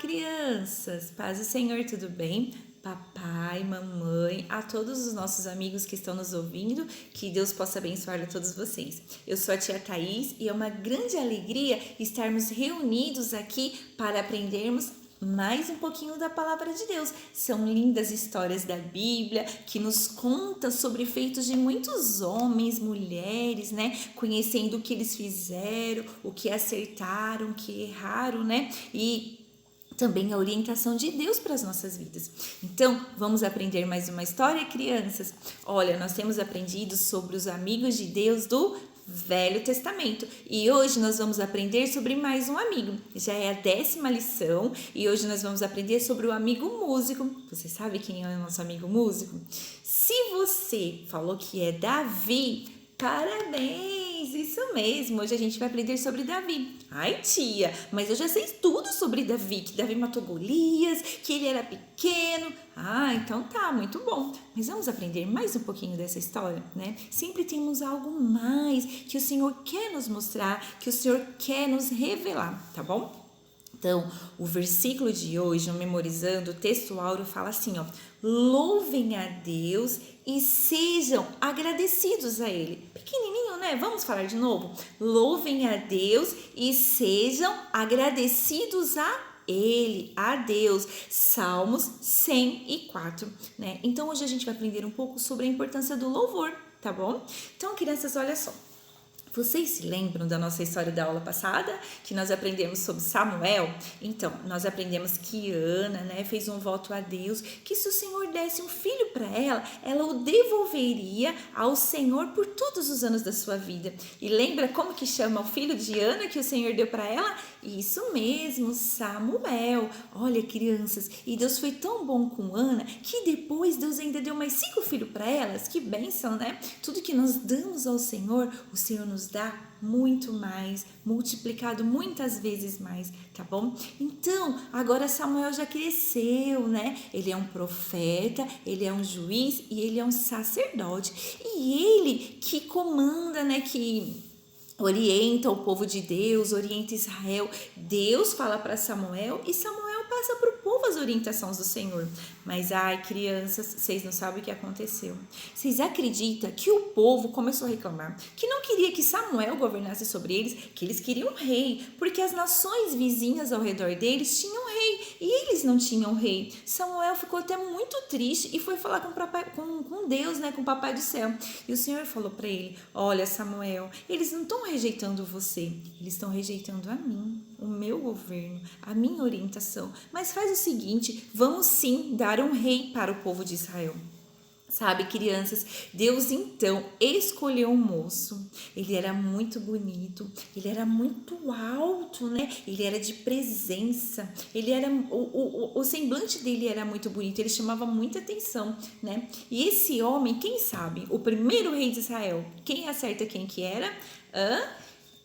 Crianças! Paz do Senhor, tudo bem? Papai, mamãe, a todos os nossos amigos que estão nos ouvindo, que Deus possa abençoar a todos vocês. Eu sou a tia Thaís e é uma grande alegria estarmos reunidos aqui para aprendermos mais um pouquinho da palavra de Deus. São lindas histórias da Bíblia que nos conta sobre feitos de muitos homens, mulheres, né? Conhecendo o que eles fizeram, o que acertaram, o que erraram, né? E também a orientação de Deus para as nossas vidas. Então, vamos aprender mais uma história, crianças? Olha, nós temos aprendido sobre os amigos de Deus do Velho Testamento e hoje nós vamos aprender sobre mais um amigo. Já é a 10ª lição e hoje nós vamos aprender sobre o amigo músico. Você sabe quem é o nosso amigo músico? Se você falou que é Davi, parabéns! Isso mesmo, hoje a gente vai aprender sobre Davi. Ai, tia, mas eu já sei tudo sobre Davi, que Davi matou Golias, que ele era pequeno. Ah, então tá, muito bom. Mas vamos aprender mais um pouquinho dessa história, né? Sempre temos algo mais que o Senhor quer nos mostrar, que o Senhor quer nos revelar, tá bom? Então, o versículo de hoje, memorizando o texto áureo, fala assim, ó: louvem a Deus e sejam agradecidos a Ele. Pequenininho, né? Vamos falar de novo? Louvem a Deus e sejam agradecidos a Ele, a Deus. Salmos 104, né? Então, hoje a gente vai aprender um pouco sobre a importância do louvor, tá bom? Então, crianças, olha só. Vocês se lembram da nossa história da aula passada, que nós aprendemos sobre Samuel? Então, nós aprendemos que Ana, né, fez um voto a Deus, que se o Senhor desse um filho para ela, ela o devolveria ao Senhor por todos os anos da sua vida. E lembra como que chama o filho de Ana que o Senhor deu para ela? Isso mesmo, Samuel. Olha, crianças, e Deus foi tão bom com Ana, que depois Deus ainda deu mais 5 filhos para elas. Que bênção, né? Tudo que nós damos ao Senhor, o Senhor nos dá muito mais, multiplicado muitas vezes mais, tá bom? Então, agora Samuel já cresceu, né? Ele é um profeta, ele é um juiz e ele é um sacerdote. E ele que comanda, né? Que orienta o povo de Deus, orienta Israel. Deus fala para Samuel e Samuel passa para o povo as orientações do Senhor. Mas, ai, crianças, vocês não sabem o que aconteceu. Vocês acreditam que o povo começou a reclamar, que não queria que Samuel governasse sobre eles, que eles queriam um rei, porque as nações vizinhas ao redor deles tinham rei e eles não tinham rei. Samuel ficou até muito triste e foi falar com Deus, né, com o Papai do Céu. E o Senhor falou para ele: olha, Samuel, eles não estão rejeitando você, eles estão rejeitando a mim, o meu governo, a minha orientação. Mas faz o seguinte, vamos sim dar um rei para o povo de Israel. Sabe, crianças, Deus então escolheu um moço. Ele era muito bonito, ele era muito alto, né? Ele era de presença, ele era o semblante dele era muito bonito, ele chamava muita atenção, né? E esse homem, quem sabe, o primeiro rei de Israel, quem acerta quem que era?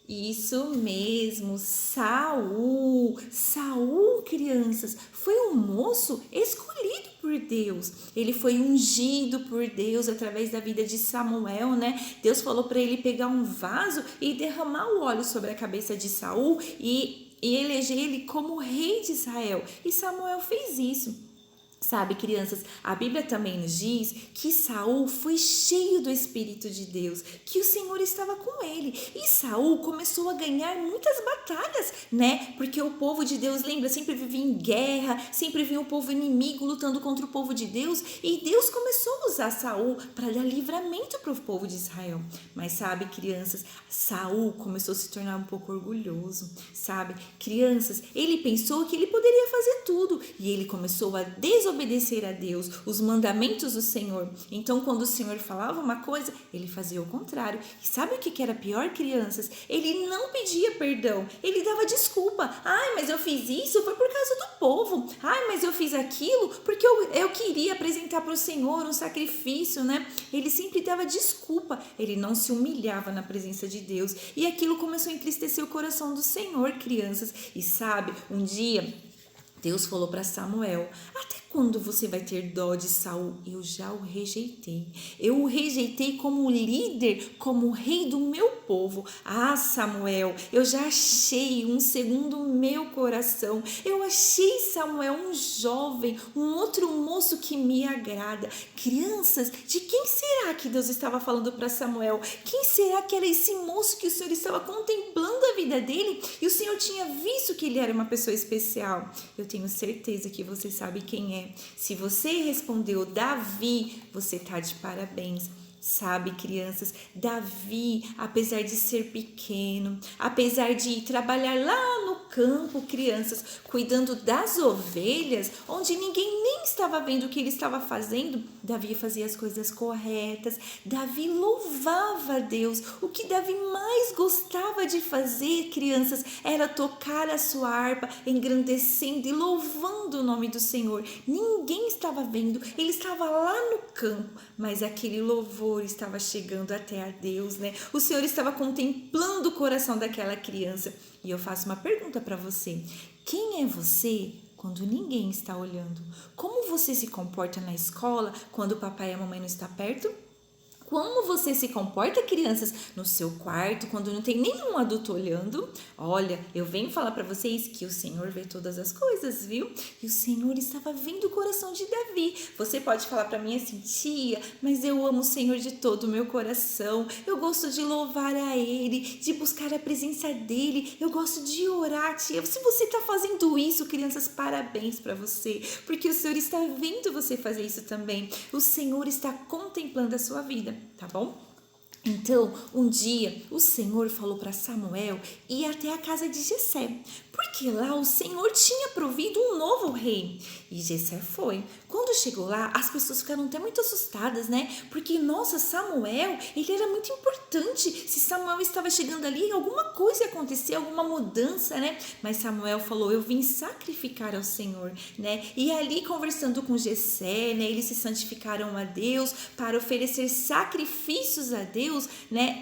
Isso mesmo, Saul. Saul, crianças, foi um moço escolhido por Deus. Ele foi ungido por Deus através da vida de Samuel, né? Deus falou para ele pegar um vaso e derramar o óleo sobre a cabeça de Saul e eleger ele como rei de Israel. E Samuel fez isso. Sabe, crianças, a Bíblia também nos diz que Saul foi cheio do Espírito de Deus, que o Senhor estava com ele. E Saul começou a ganhar muitas batalhas, né? Porque o povo de Deus, lembra, sempre vivia em guerra, sempre via o povo inimigo lutando contra o povo de Deus. E Deus começou a usar Saul para dar livramento para o povo de Israel. Mas sabe, crianças, Saul começou a se tornar um pouco orgulhoso, sabe? Crianças, ele pensou que ele poderia fazer tudo e ele começou a desobedecer a Deus, os mandamentos do Senhor. Então, quando o Senhor falava uma coisa, ele fazia o contrário. E sabe o que era pior, crianças? Ele não pedia perdão, ele dava desculpa. Ai, mas eu fiz isso, foi por causa do povo. Ai, mas eu fiz aquilo porque eu queria apresentar para o Senhor um sacrifício, né? Ele sempre dava desculpa, ele não se humilhava na presença de Deus. E aquilo começou a entristecer o coração do Senhor, crianças. E sabe, um dia Deus falou para Samuel: até quando você vai ter dó de Saul? Eu já o rejeitei. Eu o rejeitei como líder, como rei do meu povo. Ah, Samuel, eu já achei um segundo meu coração. Eu achei, Samuel, um jovem, um outro moço que me agrada. Crianças, de quem será que Deus estava falando para Samuel? Quem será que era esse moço que o Senhor estava contemplando a vida dele? E o Senhor tinha visto que ele era uma pessoa especial. Eu tenho certeza que você sabe quem é. Se você respondeu Davi, você tá de parabéns. Sabe, crianças, Davi, apesar de ser pequeno, apesar de trabalhar lá no campo, crianças, cuidando das ovelhas, onde ninguém nem estava vendo o que ele estava fazendo, Davi fazia as coisas corretas, Davi louvava a Deus. O que Davi mais gostava de fazer, crianças, era tocar a sua harpa, engrandecendo e louvando o nome do Senhor. Ninguém estava vendo, ele estava lá no campo, mas aquele louvor estava chegando até a Deus, né? O Senhor estava contemplando o coração daquela criança. E eu faço uma pergunta para você: quem é você quando ninguém está olhando? Como você se comporta na escola quando o papai e a mamãe não estão perto? Como você se comporta, crianças, no seu quarto, quando não tem nenhum adulto olhando? Olha, eu venho falar para vocês que o Senhor vê todas as coisas, viu? E o Senhor estava vendo o coração de Davi. Você pode falar para mim assim: tia, mas eu amo o Senhor de todo o meu coração. Eu gosto de louvar a Ele, de buscar a presença dEle. Eu gosto de orar, tia. Se você está fazendo isso, crianças, parabéns para você, porque o Senhor está vendo você fazer isso também. O Senhor está contemplando a sua vida. Tá bom? Então, um dia, o Senhor falou para Samuel ir até a casa de Jessé, porque lá o Senhor tinha provido um novo rei. E Jessé foi. Quando chegou lá, as pessoas ficaram até muito assustadas, né? Porque, nossa, Samuel, ele era muito importante. Se Samuel estava chegando ali, alguma coisa ia acontecer, alguma mudança, né? Mas Samuel falou: eu vim sacrificar ao Senhor, né? E ali, conversando com Jessé, né? Eles se santificaram a Deus para oferecer sacrifícios a Deus, né?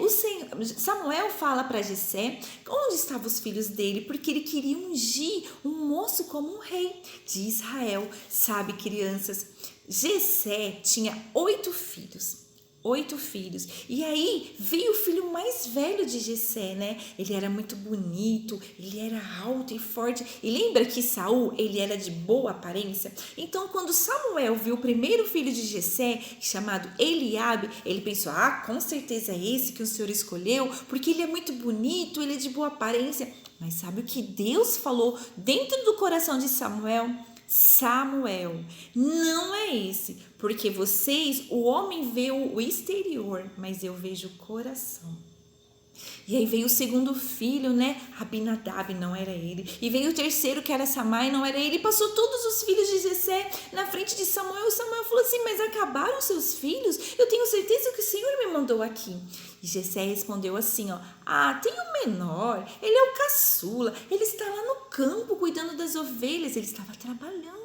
Samuel fala para Jessé onde estavam os filhos dele, porque ele queria ungir um moço como um rei de Israel. Sabe, crianças, Jessé tinha 8 filhos. 8 filhos. E aí veio o filho mais velho de Jessé, né? Ele era muito bonito, ele era alto e forte. E lembra que Saul, ele era de boa aparência? Então, quando Samuel viu o primeiro filho de Jessé, chamado Eliabe, ele pensou: ah, com certeza é esse que o Senhor escolheu, porque ele é muito bonito, ele é de boa aparência. Mas sabe o que Deus falou dentro do coração de Samuel? Samuel, não é esse, porque vocês, o homem vê o exterior, mas eu vejo o coração. E aí veio o segundo filho, né? Abinadab, não era ele. E veio o terceiro, que era Samai, não era ele. E passou todos os filhos de Jessé na frente de Samuel. E Samuel falou assim: mas acabaram seus filhos? Eu tenho certeza que o Senhor me mandou aqui. E Jessé respondeu assim, ó: ah, tem o menor, ele é o caçula, ele está lá no campo cuidando das ovelhas, ele estava trabalhando.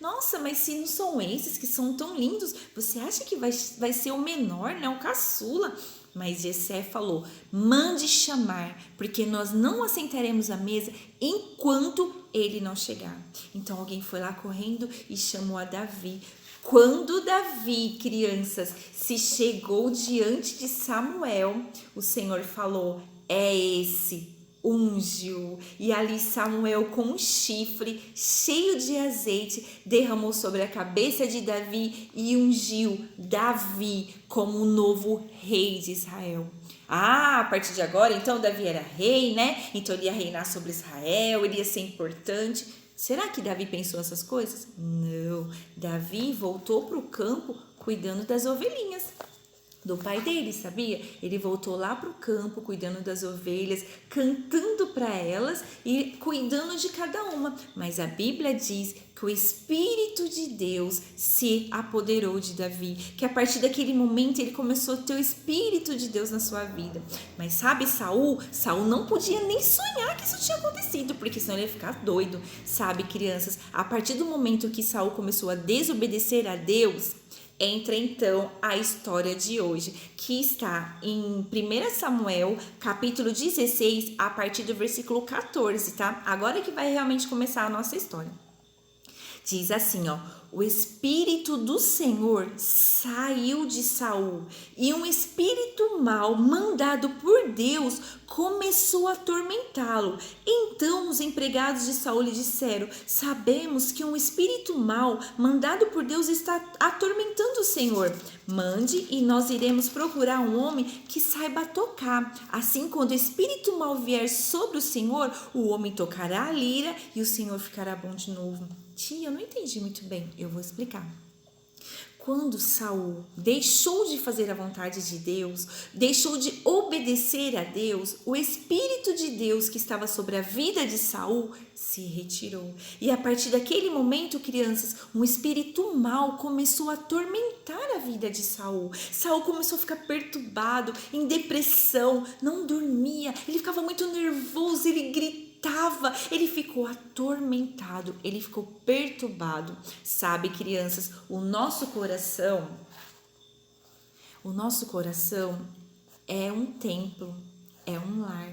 Nossa, mas se não são esses que são tão lindos, você acha que vai ser o menor, né? O caçula? Mas Jessé falou: mande chamar, porque nós não assentaremos à mesa enquanto ele não chegar. Então alguém foi lá correndo e chamou a Davi. Quando Davi, crianças, se chegou diante de Samuel, o Senhor falou: é esse, ungiu. E ali Samuel, com um chifre cheio de azeite, derramou sobre a cabeça de Davi e ungiu Davi como o novo rei de Israel. Ah, a partir de agora, então Davi era rei, né? Então ele ia reinar sobre Israel, ele ia ser importante. Será que Davi pensou essas coisas? Não. Davi voltou para o campo cuidando das ovelhinhas do pai dele, sabia? Ele voltou lá para o campo, cuidando das ovelhas, cantando para elas e cuidando de cada uma. Mas a Bíblia diz que o Espírito de Deus se apoderou de Davi, que a partir daquele momento ele começou a ter o Espírito de Deus na sua vida. Mas sabe, Saul não podia nem sonhar que isso tinha acontecido, porque senão ele ia ficar doido. Sabe, crianças, a partir do momento que Saul começou a desobedecer a Deus, entra então a história de hoje, que está em 1 Samuel, capítulo 16, a partir do versículo 14, tá? Agora que vai realmente começar a nossa história. Diz assim, ó: o espírito do Senhor saiu de Saul e um espírito mau mandado por Deus começou a atormentá-lo. Então os empregados de Saul lhe disseram: sabemos que um espírito mau mandado por Deus está atormentando o Senhor. Mande e nós iremos procurar um homem que saiba tocar. Assim, quando o espírito mau vier sobre o Senhor, o homem tocará a lira e o Senhor ficará bom de novo. Tia, eu não entendi muito bem. Eu vou explicar. Quando Saul deixou de fazer a vontade de Deus, deixou de obedecer a Deus, o Espírito de Deus que estava sobre a vida de Saul se retirou. E a partir daquele momento, crianças, um espírito mau começou a atormentar a vida de Saul. Saul começou a ficar perturbado, em depressão, não dormia, ele ficava muito nervoso, ele gritava, ele ficou atormentado, ele ficou perturbado. Sabe, crianças, o nosso coração é um templo, é um lar.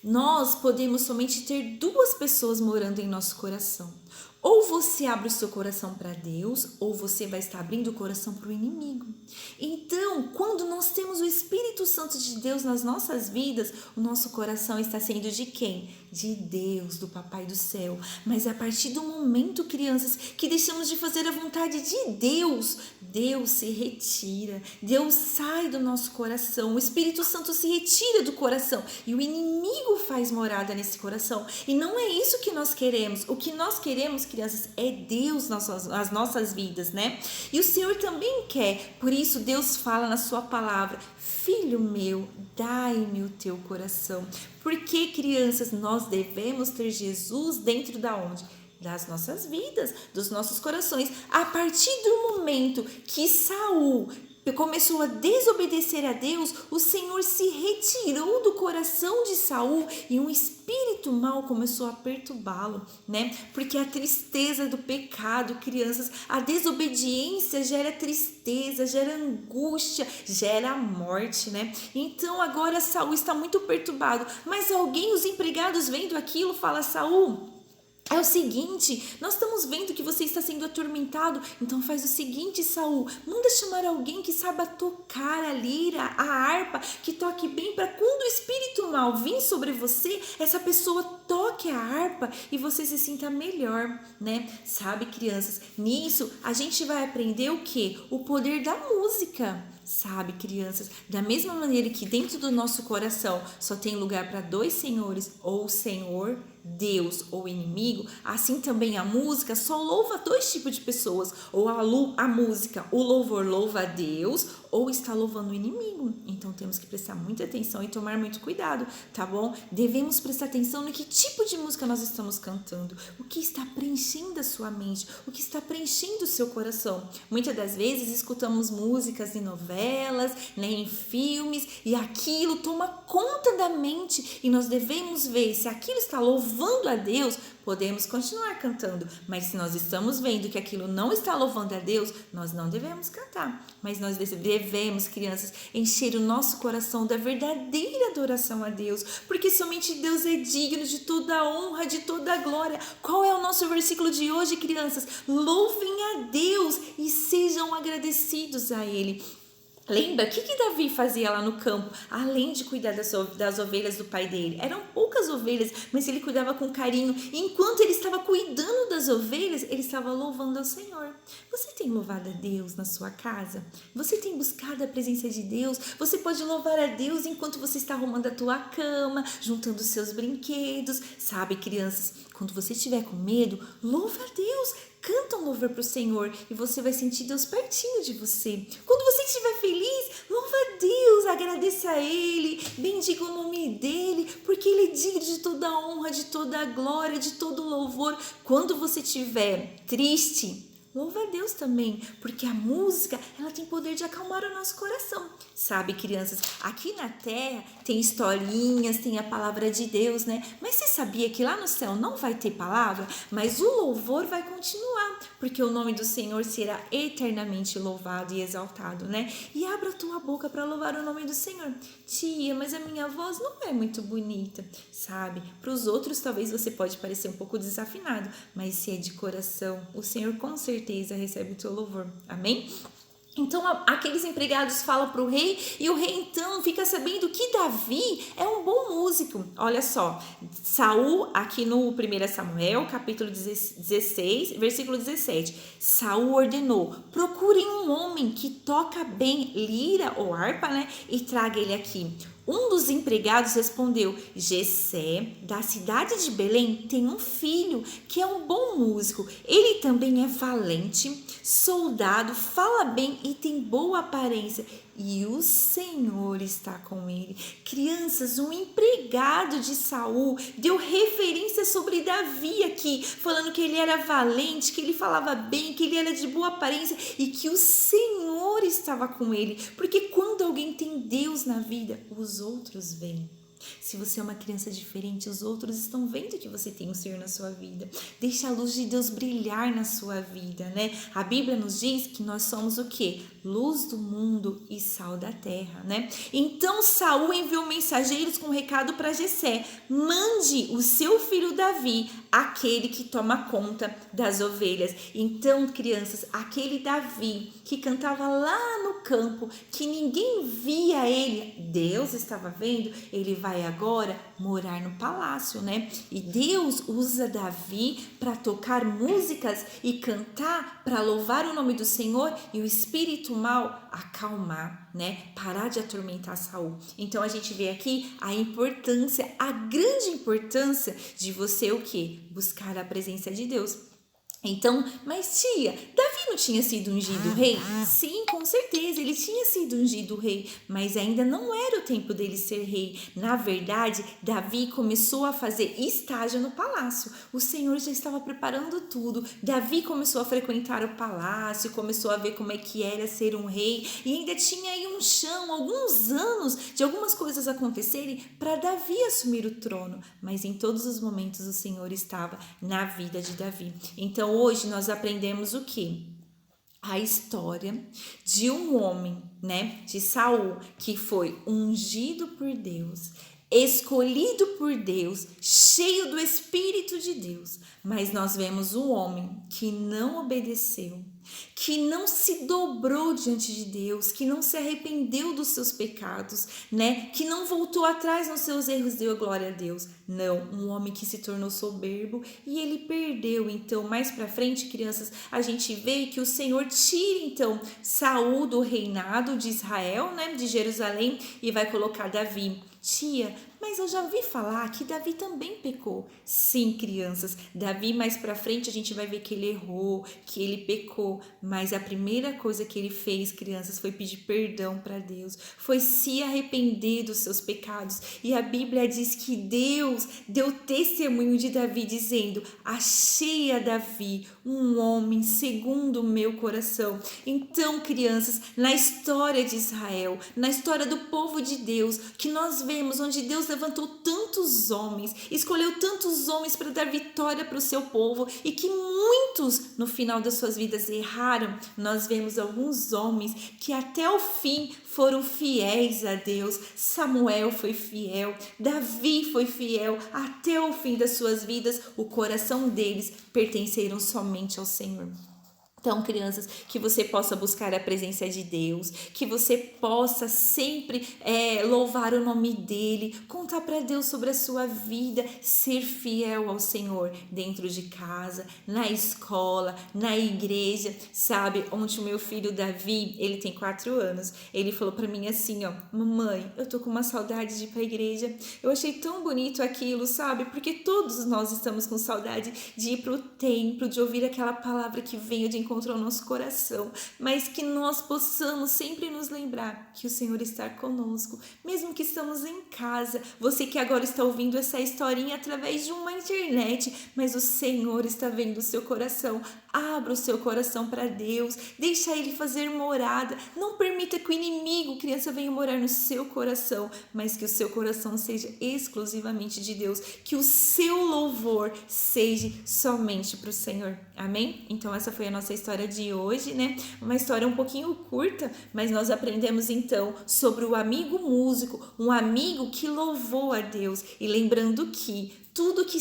Nós podemos somente ter duas pessoas morando em nosso coração. Ou você abre o seu coração para Deus, ou você vai estar abrindo o coração para o inimigo. Então, quando nós temos o Espírito Santo de Deus nas nossas vidas, o nosso coração está sendo de quem? De Deus, do Papai do Céu. Mas a partir do momento, crianças, que deixamos de fazer a vontade de Deus, Deus se retira, Deus sai do nosso coração, o Espírito Santo se retira do coração e o inimigo faz morada nesse coração. E não é isso que nós queremos. O que nós queremos, crianças, é Deus nas nossas vidas, né? E o Senhor também quer, por isso Deus fala na sua palavra: filho meu, dai-me o teu coração. Porque, crianças, nós devemos ter Jesus dentro da onde? Das nossas vidas, dos nossos corações. A partir do momento que Saul começou a desobedecer a Deus, o Senhor se retirou do coração de Saul e um espírito mau começou a perturbá-lo, né? Porque a tristeza do pecado, crianças, a desobediência gera tristeza, gera angústia, gera morte, né? Então agora Saul está muito perturbado, mas os empregados vendo aquilo, fala: Saul, é o seguinte, nós estamos vendo que você está sendo atormentado, então faz o seguinte, Saul, manda chamar alguém que saiba tocar a lira, a harpa, que toque bem, para quando o espírito mau vir sobre você, essa pessoa toque a harpa e você se sinta melhor, né? Sabe, crianças, nisso a gente vai aprender o quê? O poder da música. Sabe, crianças, da mesma maneira que dentro do nosso coração só tem lugar para dois senhores, ou o Senhor, Deus ou inimigo, assim também a música só louva dois tipos de pessoas, ou a música, o louvor louva a Deus, ou está louvando o inimigo. Então temos que prestar muita atenção e tomar muito cuidado, tá bom? Devemos prestar atenção no que tipo de música nós estamos cantando, o que está preenchendo a sua mente, o que está preenchendo o seu coração. Muitas das vezes escutamos músicas em novelas, né, em filmes, e aquilo toma conta da mente e nós devemos ver se aquilo está louvando a Deus. Podemos continuar cantando, mas se nós estamos vendo que aquilo não está louvando a Deus, nós não devemos cantar. Mas nós devemos, crianças, encher o nosso coração da verdadeira adoração a Deus, porque somente Deus é digno de toda a honra, de toda a glória. Qual é o nosso versículo de hoje, crianças? Louvem a Deus e sejam agradecidos a Ele. Lembra? O que Davi fazia lá no campo? Além de cuidar das ovelhas do pai dele. Eram poucas ovelhas, mas ele cuidava com carinho. E enquanto ele estava cuidando das ovelhas, ele estava louvando ao Senhor. Você tem louvado a Deus na sua casa? Você tem buscado a presença de Deus? Você pode louvar a Deus enquanto você está arrumando a tua cama, juntando os seus brinquedos. Sabe, crianças, quando você estiver com medo, louva a Deus. Canta um louvor para o Senhor e você vai sentir Deus pertinho de você. Quando você estiver feliz, louva a Deus, agradeça a Ele, bendiga o nome dEle, porque Ele é digno de toda a honra, de toda a glória, de todo o louvor. Quando você estiver triste, louva a Deus também, porque a música, ela tem poder de acalmar o nosso coração. Sabe, crianças, aqui na terra tem historinhas, tem a palavra de Deus, né? Mas você sabia que lá no céu não vai ter palavra? Mas o louvor vai continuar, porque o nome do Senhor será eternamente louvado e exaltado, né? E abra a tua boca para louvar o nome do Senhor. Tia, mas a minha voz não é muito bonita, sabe? Para os outros talvez você pode parecer um pouco desafinado, mas se é de coração, o Senhor com certeza recebe o teu louvor. Amém? Então aqueles empregados falam para o rei e o rei então fica sabendo que Davi é um bom músico. Olha só, Saul, aqui no 1 Samuel, capítulo 16, versículo 17, Saul ordenou: procurem um homem que toca bem lira ou harpa, né? E traga ele aqui. Um dos empregados respondeu: Jessé, da cidade de Belém, tem um filho que é um bom músico. Ele também é valente, soldado, fala bem e tem boa aparência. E o Senhor está com ele. Crianças, um empregado de Saul deu referência sobre Davi aqui, falando que ele era valente, que ele falava bem, que ele era de boa aparência e que o Senhor estava com ele. Porque quando alguém tem Deus na vida, os outros vêm. Se você é uma criança diferente, os outros estão vendo que você tem o Senhor na sua vida. Deixa a luz de Deus brilhar na sua vida, né? A Bíblia nos diz que nós somos o quê? Luz do mundo e sal da terra, né? Então Saul enviou mensageiros com um recado para Jessé: mande o seu filho Davi, aquele que toma conta das ovelhas. Então, crianças, aquele Davi que cantava lá no campo, que ninguém via ele, Deus estava vendo, ele vai agora morar no palácio, né? E Deus usa Davi para tocar músicas e cantar, para louvar o nome do Senhor e o espírito mal acalmar, né? Parar de atormentar Saul. Então a gente vê aqui a importância, a grande importância de você o quê? Buscar a presença de Deus. Então, mas tia, Davi não tinha sido ungido rei? Sim, com certeza, ele tinha sido ungido rei, mas ainda não era o tempo dele ser rei. Na verdade, Davi começou a fazer estágio no palácio. O Senhor já estava preparando tudo. Davi começou a frequentar o palácio, começou a ver como é que era ser um rei e ainda tinha aí um chão, alguns anos de algumas coisas acontecerem para Davi assumir o trono. Mas em todos os momentos o Senhor estava na vida de Davi. Então, hoje nós aprendemos o quê? A história de um homem, né, de Saul, que foi ungido por Deus, escolhido por Deus, cheio do Espírito de Deus. Mas nós vemos um homem que não obedeceu, que não se dobrou diante de Deus, que não se arrependeu dos seus pecados, né? Que não voltou atrás nos seus erros, deu glória a Deus. Não, um homem que se tornou soberbo e ele perdeu. Então, mais pra frente, crianças, a gente vê que o Senhor tira, então, Saul do reinado de Israel, né? De Jerusalém, e vai colocar Davi. Tia, mas eu já ouvi falar que Davi também pecou. Sim, crianças, Davi mais pra frente a gente vai ver que ele errou, que ele pecou, mas a primeira coisa que ele fez, crianças, foi pedir perdão para Deus, foi se arrepender dos seus pecados. E a Bíblia diz que Deus deu testemunho de Davi dizendo: achei a Davi um homem segundo o meu coração. Então, crianças, na história de Israel, na história do povo de Deus, que nós vemos onde Deus levantou tantos homens, escolheu tantos homens para dar vitória para o seu povo e que muitos no final das suas vidas erraram, nós vemos alguns homens que até o fim foram fiéis a Deus. Samuel foi fiel, Davi foi fiel, até o fim das suas vidas o coração deles pertenceram somente ao Senhor. Então, crianças, que você possa buscar a presença de Deus, que você possa sempre louvar o nome dEle, contar para Deus sobre a sua vida, ser fiel ao Senhor dentro de casa, na escola, na igreja, sabe? Ontem o meu filho Davi, ele tem 4 anos, ele falou para mim assim, ó: mamãe, eu tô com uma saudade de ir pra igreja, eu achei tão bonito aquilo, sabe? Porque todos nós estamos com saudade de ir pro templo, de ouvir aquela palavra que veio de encontrou o nosso coração, mas que nós possamos sempre nos lembrar que o Senhor está conosco, mesmo que estamos em casa. Você que agora está ouvindo essa historinha através de uma internet, mas o Senhor está vendo o seu coração. Abra o seu coração para Deus, deixa Ele fazer morada. Não permita que o inimigo, criança, venha morar no seu coração, mas que o seu coração seja exclusivamente de Deus, que o seu louvor seja somente para o Senhor. Amém? Então essa foi a nossa história de hoje, né? Uma história um pouquinho curta, mas nós aprendemos então sobre o amigo músico, um amigo que louvou a Deus. E lembrando que tudo que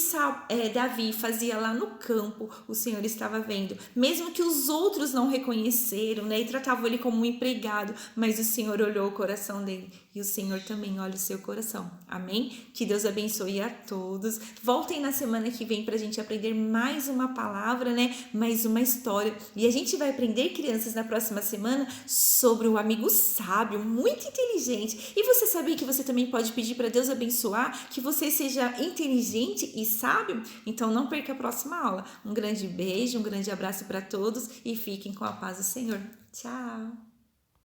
Davi fazia lá no campo, o Senhor estava vendo. Mesmo que os outros não reconheceram, né, e tratavam ele como um empregado, mas o Senhor olhou o coração dele. E o Senhor também olha o seu coração. Amém? Que Deus abençoe a todos. Voltem na semana que vem para a gente aprender mais uma palavra, né? Mais uma história. E a gente vai aprender, crianças, na próxima semana sobre o amigo sábio, muito inteligente. E você sabia que você também pode pedir para Deus abençoar, que você seja inteligente e sábio? Então não perca a próxima aula. Um grande beijo, um grande abraço para todos e fiquem com a paz do Senhor. Tchau!